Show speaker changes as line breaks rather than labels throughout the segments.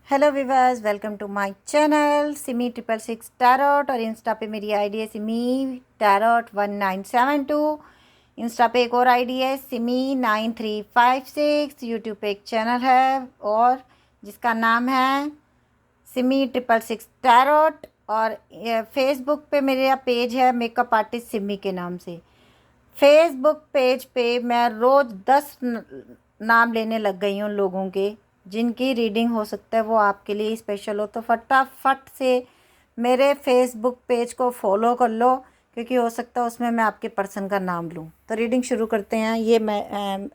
Hello viewers, welcome to my channel Simi 666 tarot. और insta पे मेरी आईडी है सिमी टैरोट 1972। इंस्टा पे एक और आईडी है सिमी 9356। यूट्यूब पे एक चैनल है और जिसका नाम है सिमी 666 टैरोट। और फेसबुक पे मेरा पेज है मेकअप आर्टिस्ट सिमी के नाम से। फेसबुक पेज पे मैं रोज़ 10 नाम लेने लग गई हूँ लोगों के जिनकी रीडिंग हो सकता है वो आपके लिए स्पेशल हो। तो फटाफट से मेरे फेसबुक पेज को फॉलो कर लो, क्योंकि हो सकता है उसमें मैं आपके पर्सन का नाम लूँ। तो रीडिंग शुरू करते हैं। ये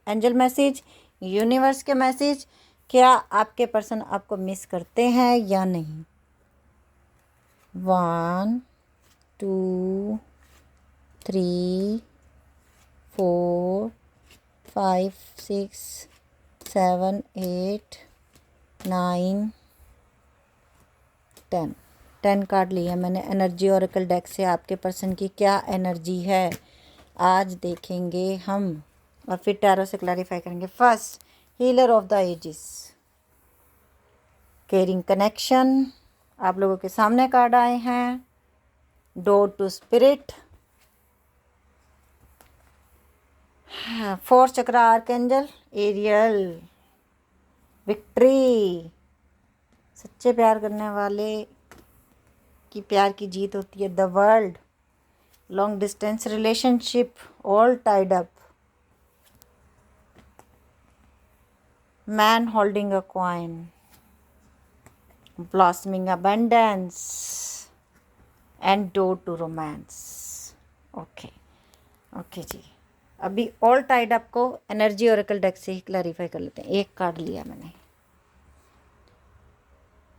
एंजल मैसेज, यूनिवर्स के मैसेज, क्या आपके पर्सन आपको मिस करते हैं या नहीं। 1 2 3 4 5 6 7 8 9 10 कार्ड लिया मैंने एनर्जी ओरेकल डेक से। आपके पर्सन की क्या एनर्जी है आज देखेंगे हम, और फिर टैरो से क्लैरिफाई करेंगे। First, healer of the ages, caring connection. आप लोगों के सामने कार्ड आए हैं। Door to spirit, 4 chakra archangel Ariel, victory. सच्चे प्यार करने वाले की प्यार की जीत होती है। The world, long distance relationship, all tied up, man holding a coin, blossoming abundance and door to romance. Okay जी, अभी ऑल टाइड अप को एनर्जी ओरेकल डेक से ही क्लैरिफाई कर लेते हैं। एक कार्ड लिया मैंने,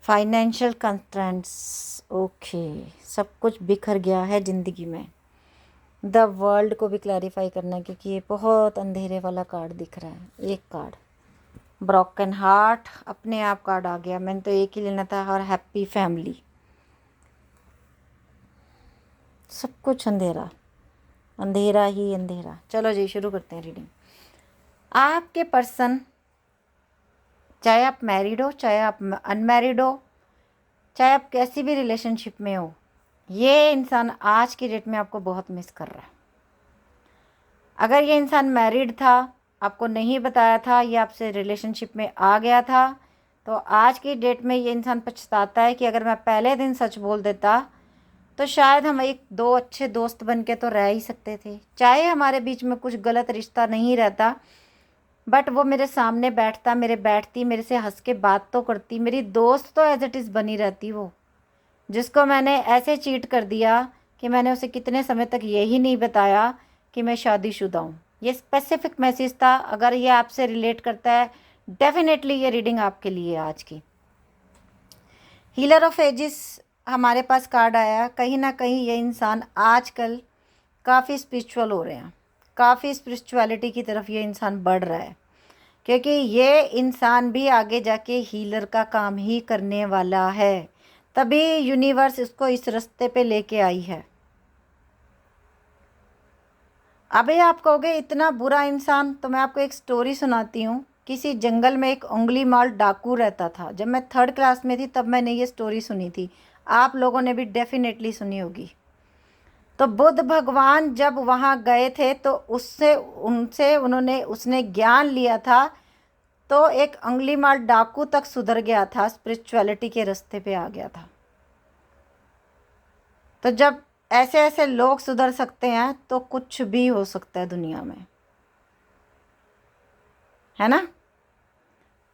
फाइनेंशियल कंस्ट्रेंट्स। ओके, सब कुछ बिखर गया है ज़िंदगी में। द वर्ल्ड को भी क्लैरिफाई करना है, क्योंकि ये बहुत अंधेरे वाला कार्ड दिख रहा है। एक कार्ड ब्रोकन हार्ट, अपने आप कार्ड आ गया। मैंने तो एक ही लेना था। और हैप्पी फैमिली, सब कुछ अंधेरा, अंधेरा ही अंधेरा। चलो जी शुरू करते हैं रीडिंग। आपके पर्सन, चाहे आप मैरिड हो, चाहे आप अनमैरिड हो, चाहे आप कैसी भी रिलेशनशिप में हो, ये इंसान आज की डेट में आपको बहुत मिस कर रहा है। अगर ये इंसान मैरिड था, आपको नहीं बताया था, ये आपसे रिलेशनशिप में आ गया था, तो आज की डेट में ये इंसान पछताता है कि अगर मैं पहले दिन सच बोल देता तो शायद हम एक दो अच्छे दोस्त बन के तो रह ही सकते थे। चाहे हमारे बीच में कुछ गलत रिश्ता नहीं रहता, बट वो मेरे सामने बैठता, मेरे से हंस के बात तो करती, मेरी दोस्त तो एज इट इज़ बनी रहती। वो जिसको मैंने ऐसे चीट कर दिया कि मैंने उसे कितने समय तक यही नहीं बताया कि मैं शादीशुदा हूँ। ये स्पेसिफिक मैसेज था। अगर ये आपसे रिलेट करता है, डेफिनेटली ये रीडिंग आपके लिए आज की। हीलर ऑफ एजिस हमारे पास कार्ड आया। कहीं ना कहीं ये इंसान आजकल काफ़ी स्पिरिचुअल हो रहे हैं, काफ़ी स्पिरिचुअलिटी की तरफ ये इंसान बढ़ रहा है, क्योंकि ये इंसान भी आगे जाके हीलर का काम ही करने वाला है। तभी यूनिवर्स इसको इस रास्ते पे लेके आई है। अबे आप कहोगे इतना बुरा इंसान, तो मैं आपको एक स्टोरी सुनाती हूँ। किसी जंगल में एक उंगली माल डाकू रहता था। जब मैं 3rd क्लास में थी तब मैंने ये स्टोरी सुनी थी। आप लोगों ने भी डेफिनेटली सुनी होगी। तो बुद्ध भगवान जब वहाँ गए थे तो उसने ज्ञान लिया था। तो एक उंगली माल डाकू तक सुधर गया था, स्पिरिचुअलिटी के रास्ते पे आ गया था। तो जब ऐसे ऐसे लोग सुधर सकते हैं तो कुछ भी हो सकता है दुनिया में, है ना।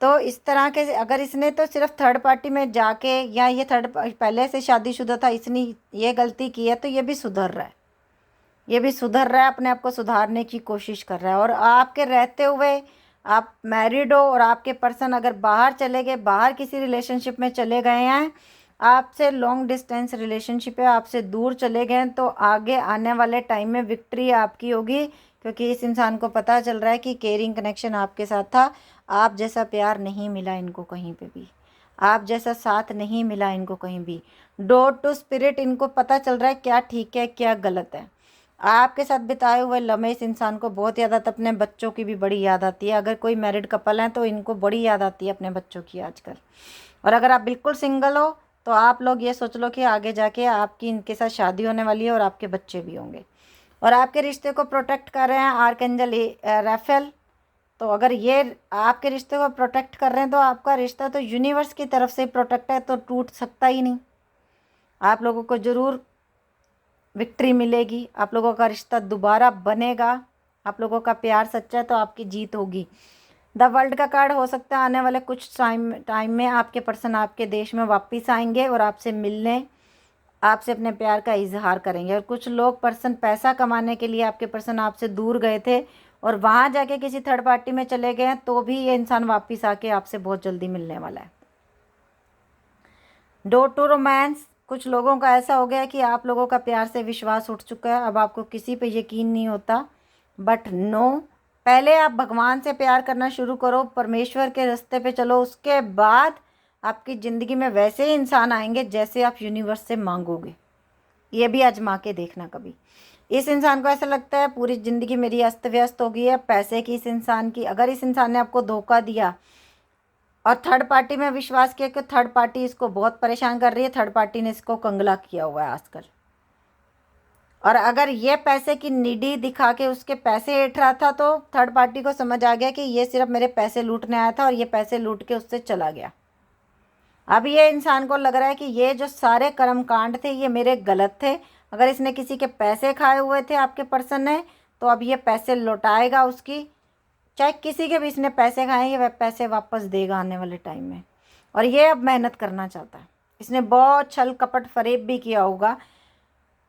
तो इस तरह के, अगर इसने तो सिर्फ थर्ड पार्टी में जाके, या ये पहले से शादीशुदा था, इसने ये गलती की है, तो ये भी सुधर रहा है। ये भी सुधर रहा है, अपने आप को सुधारने की कोशिश कर रहा है। और आपके रहते हुए आप मैरिड हो और आपके पर्सन अगर बाहर चले गए, बाहर किसी रिलेशनशिप में चले गए हैं, आपसे लॉन्ग डिस्टेंस रिलेशनशिप है, आपसे दूर चले गए हैं, तो आगे आने वाले टाइम में विक्ट्री आपकी होगी, क्योंकि इस इंसान को पता चल रहा है कि केयरिंग कनेक्शन आपके साथ था। आप जैसा प्यार नहीं मिला इनको कहीं पे भी, आप जैसा साथ नहीं मिला इनको कहीं भी। डोर टू स्पिरिट, इनको पता चल रहा है क्या ठीक है क्या गलत है। आपके साथ बिताए हुए लम्हे इस इंसान को बहुत याद आता है। अपने बच्चों की भी बड़ी याद आती है। अगर कोई मैरिड कपल है तो इनको बड़ी याद आती है अपने बच्चों की आजकल। और अगर आप बिल्कुल सिंगल हो तो आप लोग ये सोच लो कि आगे जाके आपकी इनके साथ शादी होने वाली है और आपके बच्चे भी होंगे। और आपके रिश्ते को प्रोटेक्ट कर रहे हैं आर्कएंजल राफेल। तो अगर ये आपके रिश्ते को प्रोटेक्ट कर रहे हैं तो आपका रिश्ता तो यूनिवर्स की तरफ से प्रोटेक्ट है, तो टूट सकता ही नहीं। आप लोगों को ज़रूर विक्ट्री मिलेगी, आप लोगों का रिश्ता दोबारा बनेगा, आप लोगों का प्यार सच्चा है तो आपकी जीत होगी। द वर्ल्ड का कार्ड हो सकता है आने वाले कुछ टाइम में आपके पर्सन आपके देश में वापस आएंगे और आपसे मिलने, आपसे अपने प्यार का इजहार करेंगे। और कुछ लोग पर्सन पैसा कमाने के लिए आपके पर्सन आपसे दूर गए थे और वहाँ जाके किसी थर्ड पार्टी में चले गए हैं, तो भी ये इंसान वापस आके आपसे बहुत जल्दी मिलने वाला है। डोर टू रोमांस, कुछ लोगों का ऐसा हो गया है कि आप लोगों का प्यार से विश्वास उठ चुका है, अब आपको किसी पे यकीन नहीं होता। बट नो, पहले आप भगवान से प्यार करना शुरू करो, परमेश्वर के रास्ते पे चलो, उसके बाद आपकी ज़िंदगी में वैसे ही इंसान आएंगे जैसे आप यूनिवर्स से मांगोगे। ये भी आजमा के देखना कभी। इस इंसान को ऐसा लगता है पूरी ज़िंदगी मेरी अस्त व्यस्त हो गई है पैसे की, इस इंसान की, अगर इस इंसान ने आपको धोखा दिया और थर्ड पार्टी में विश्वास किया कि थर्ड पार्टी इसको बहुत परेशान कर रही है, थर्ड पार्टी ने इसको कंगला किया हुआ है आजकल, और अगर ये पैसे की नीडी दिखा के उसके पैसे ऐंठ रहा था तो थर्ड पार्टी को समझ आ गया कि ये सिर्फ मेरे पैसे लूटने आया था और ये पैसे लूट के उससे चला गया। अब ये इंसान को लग रहा है कि ये जो सारे कर्म कांड थे ये मेरे गलत थे, अगर इसने किसी के पैसे खाए हुए थे आपके पर्सन ने तो अब ये पैसे लौटाएगा उसकी, चाहे किसी के भी इसने पैसे खाए ये पैसे वापस देगा आने वाले टाइम में। और ये अब मेहनत करना चाहता है, इसने बहुत छल कपट फरेब भी किया होगा,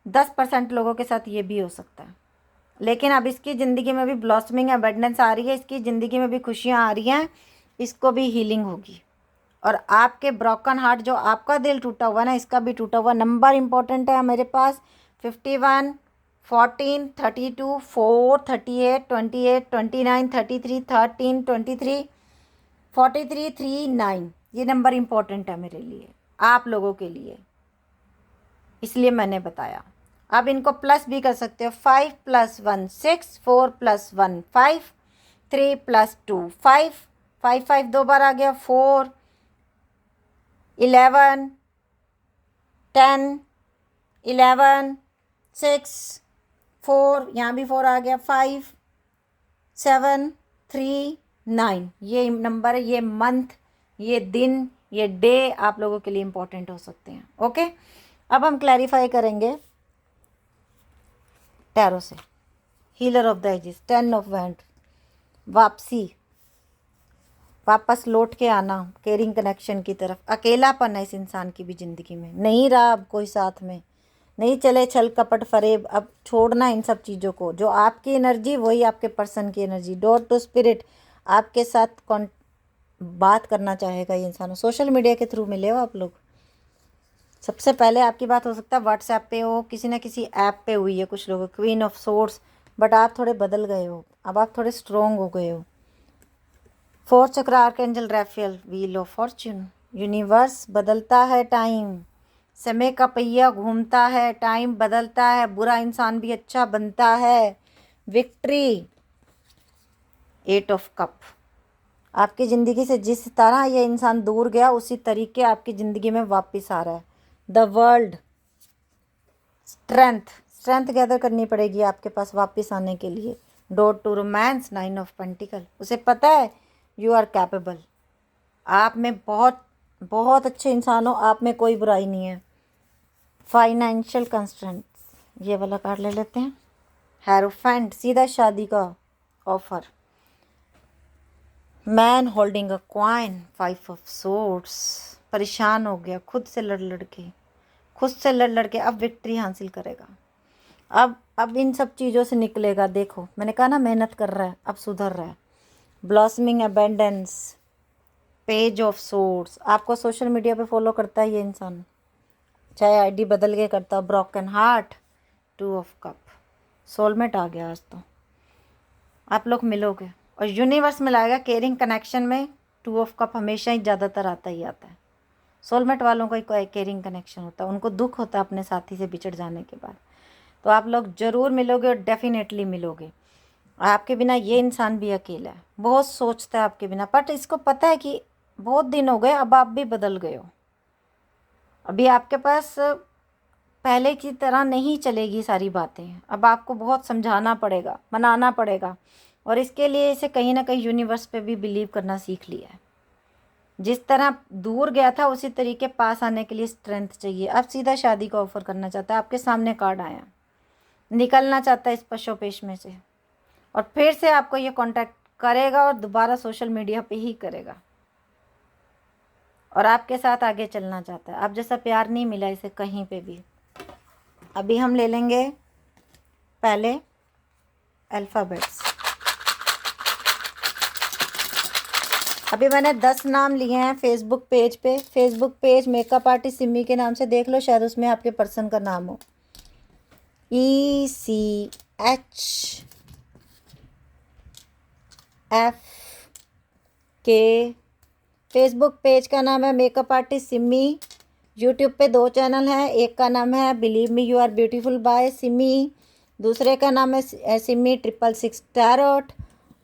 10% लोगों के साथ ये भी हो सकता है, लेकिन अब इसकी ज़िंदगी में भी ब्लॉसमिंग अबंडेंस आ रही है, इसकी ज़िंदगी में भी खुशियाँ आ रही हैं, इसको भी हीलिंग होगी। और आपके ब्रोकन हार्ट, जो आपका दिल टूटा हुआ ना, इसका भी टूटा हुआ। नंबर इंपॉर्टेंट है मेरे पास 51, 14, 32, 4, 38, 28, 29, 33, 13, 23, 43, 3, 9, ये नंबर इंपॉर्टेंट है मेरे लिए, आप लोगों के लिए, इसलिए मैंने बताया। अब इनको प्लस भी कर सकते हो, 5 + 1 6, 4 + 1 5, 3 + 2 5, 5 5 दो बार आ गया, 4, 11, 10, 11, 6, 4, यहाँ भी 4 आ गया, 5, 7, 3, 9, ये नंबर है, ये मंथ, ये दिन, ये डे आप लोगों के लिए इम्पोर्टेंट हो सकते हैं। ओके, अब हम क्लैरिफाई करेंगे टैरो से। Healer of the ages, 10 of wand, वापसी, वापस लौट के आना केयरिंग कनेक्शन की तरफ। अकेलापन है इस इंसान की भी ज़िंदगी में, नहीं रहा अब कोई साथ में, नहीं चले छल कपट फरेब, अब छोड़ना इन सब चीज़ों को। जो आपकी एनर्जी वही आपके पर्सन की एनर्जी। डोर टू स्पिरिट, आपके साथ बात करना चाहेगा ये इंसान। सोशल मीडिया के थ्रू मिले हो आप लोग, सबसे पहले आपकी बात हो सकता है व्हाट्सएप पे हो, किसी ना किसी ऐप पे हुई है कुछ लोगों। क्वीन ऑफ सोर्स, बट आप थोड़े बदल गए हो, अब आप थोड़े स्ट्रोंग हो गए हो। 4 chakra archangel Raphael, wheel of fortune, universe बदलता है, टाइम, समय का पहिया घूमता है, टाइम बदलता है, बुरा इंसान भी अच्छा बनता है, विक्ट्री, 8 ऑफ कप। आपकी ज़िंदगी से जिस तरह ये इंसान दूर गया उसी तरीके आपकी ज़िंदगी में वापस आ रहा है। द वर्ल्ड, स्ट्रेंथ गैदर करनी पड़ेगी आपके पास वापस आने के लिए। Door to romance, 9 of pentacle, उसे पता है यू आर कैपेबल, आप में बहुत बहुत अच्छे इंसान हो, आप में कोई बुराई नहीं है। फाइनेंशियल कंस्ट्रेंट्स, ये वाला कार्ड ले लेते हैं। हेरोफेंट, सीधा शादी का offer. Man holding a coin, 5 of swords, परेशान हो गया खुद से लड़ लड़ के अब विक्ट्री हासिल करेगा। अब इन सब चीज़ों से निकलेगा। देखो मैंने कहा ना, मेहनत कर रहा है, अब सुधर रहा है। Blossoming abundance, page of swords, आपको सोशल मीडिया पे फॉलो करता है ये इंसान, चाहे आईडी बदल के करता। Broken heart, 2 of cup, soulmate आ गया आज तो, आप लोग मिलोगे और यूनिवर्स मिलाएगा केयरिंग कनेक्शन में। 2 ऑफ कप हमेशा ही ज़्यादातर आता ही आता है। सोलमेट वालों का कोई केयरिंग कनेक्शन होता है, उनको दुख होता है अपने साथी से बिछड़ जाने के बाद। तो आप लोग ज़रूर मिलोगे और डेफिनेटली मिलोगे। आपके बिना ये इंसान भी अकेला है, बहुत सोचता है आपके बिना, बट इसको पता है कि बहुत दिन हो गए, अब आप भी बदल गए हो। अभी आपके पास पहले की तरह नहीं चलेगी सारी बातें, अब आपको बहुत समझाना पड़ेगा, मनाना पड़ेगा, और इसके लिए इसे कहीं ना कहीं यूनिवर्स पे भी बिलीव करना सीख लिया है। जिस तरह दूर गया था उसी तरीके पास आने के लिए स्ट्रेंथ चाहिए। अब सीधा शादी का ऑफर करना चाहता है, आपके सामने कार्ड आया, निकलना चाहता है इस पशोपेश में से, और फिर से आपको ये कांटेक्ट करेगा और दोबारा सोशल मीडिया पे ही करेगा, और आपके साथ आगे चलना चाहता है। आप जैसा प्यार नहीं मिला इसे कहीं पे भी। अभी हम ले लेंगे पहले अल्फ़ाबेट्स। अभी मैंने 10 नाम लिए हैं फेसबुक पेज पे। Facebook page makeup artist Simi के नाम से देख लो, शायद उसमें आपके पर्सन का नाम हो। ECHFK। फेसबुक पेज का नाम है मेकअप आर्टिस्ट सिमी। यूट्यूब पे 2 चैनल हैं, एक का नाम है believe me you are beautiful by Simi, दूसरे का नाम है सिमी 666 टैरोट,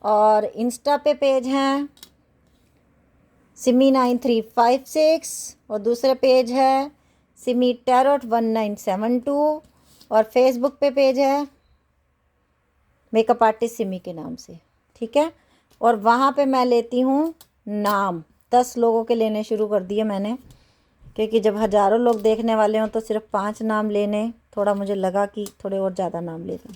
और इंस्टा पे पेज हैं सिमी 9356, और दूसरे पेज है सिमी टैरोट 1972, और फेसबुक पे पेज है मेकअप आर्टिस्ट सिमी के नाम से, ठीक है। और वहाँ पे मैं लेती हूँ नाम। 10 लोगों के लेने शुरू कर दिए मैंने, क्योंकि जब हज़ारों लोग देखने वाले हों तो सिर्फ 5 नाम लेने, थोड़ा मुझे लगा कि थोड़े और ज़्यादा नाम ले लूँ।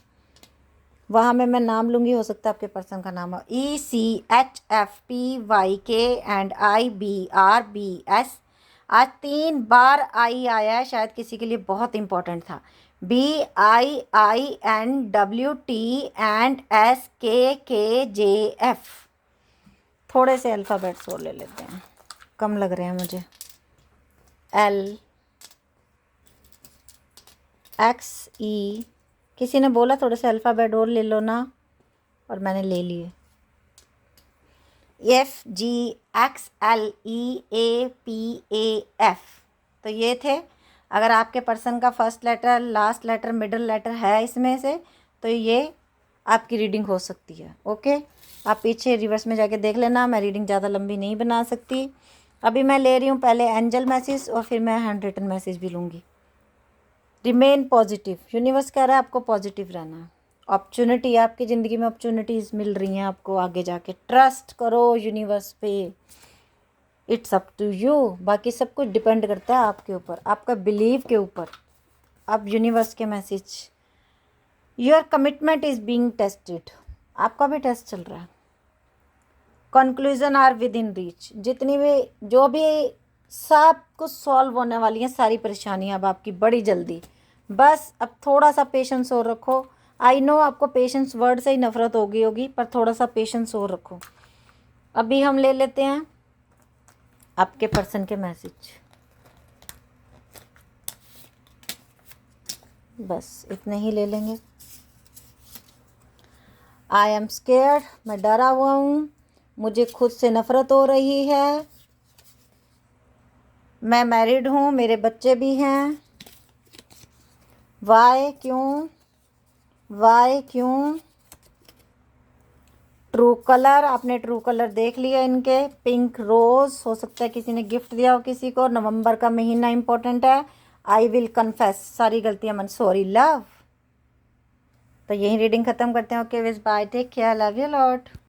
वहाँ में मैं नाम लूँगी, हो सकता है आपके पर्सन का नाम हो। ECHFPYK&IBRBS। आज 3 बार आई आया है, शायद किसी के लिए बहुत इंपॉर्टेंट था। BIINWT&SKKJF। थोड़े से अल्फ़ाबेट्स और ले लेते हैं, कम लग रहे हैं मुझे। LXE। किसी ने बोला थोड़े से अल्फ़ाबेट और ले लो ना, और मैंने ले लिए। FGXLEAPAF। तो ये थे। अगर आपके पर्सन का first letter, last letter, middle letter है इसमें से, तो ये आपकी रीडिंग हो सकती है। ओके, आप पीछे रिवर्स में जाके देख लेना, मैं रीडिंग ज़्यादा लंबी नहीं बना सकती। अभी मैं ले रही हूँ पहले एंजल मैसेज, और फिर मैं हैंड रिटन मैसेज भी लूँगी। Remain positive. यूनिवर्स कह रहा है आपको पॉजिटिव रहना है। अपॉर्चुनिटी, आपकी ज़िंदगी में अपॉर्चुनिटीज़ मिल रही हैं आपको आगे जाके। ट्रस्ट करो यूनिवर्स पे, इट्स अप टू यू। बाकी सब कुछ डिपेंड करता है आपके ऊपर, आपका बिलीव के ऊपर। अब यूनिवर्स के message, your commitment is being tested. आपका भी टेस्ट चल रहा है। Conclusion are within reach. जितनी भी जो भी सब कुछ सॉल्व होने वाली हैं सारी परेशानियां अब आपकी बड़ी जल्दी। बस अब थोड़ा सा पेशेंस और रखो। आई नो आपको पेशेंस वर्ड से ही नफरत हो गई होगी, पर थोड़ा सा पेशेंस और रखो। अभी हम ले लेते हैं आपके पर्सन के मैसेज। बस इतने ही ले लेंगे। I am scared. मैं डरा हुआ हूँ, मुझे खुद से नफरत हो रही है। मैं मैरिड हूँ, मेरे बच्चे भी हैं। वाई, क्यों, वाई क्यों। ट्रू कलर, आपने ट्रू कलर देख लिया इनके। पिंक रोज़, हो सकता है किसी ने गिफ्ट दिया हो किसी को। नवंबर का महीना इंपॉर्टेंट है। आई विल कन्फेस, सारी गलतियां मन, सॉरी लव। तो यही रीडिंग ख़त्म करते हैं। Okay with bye, take care, love you lot.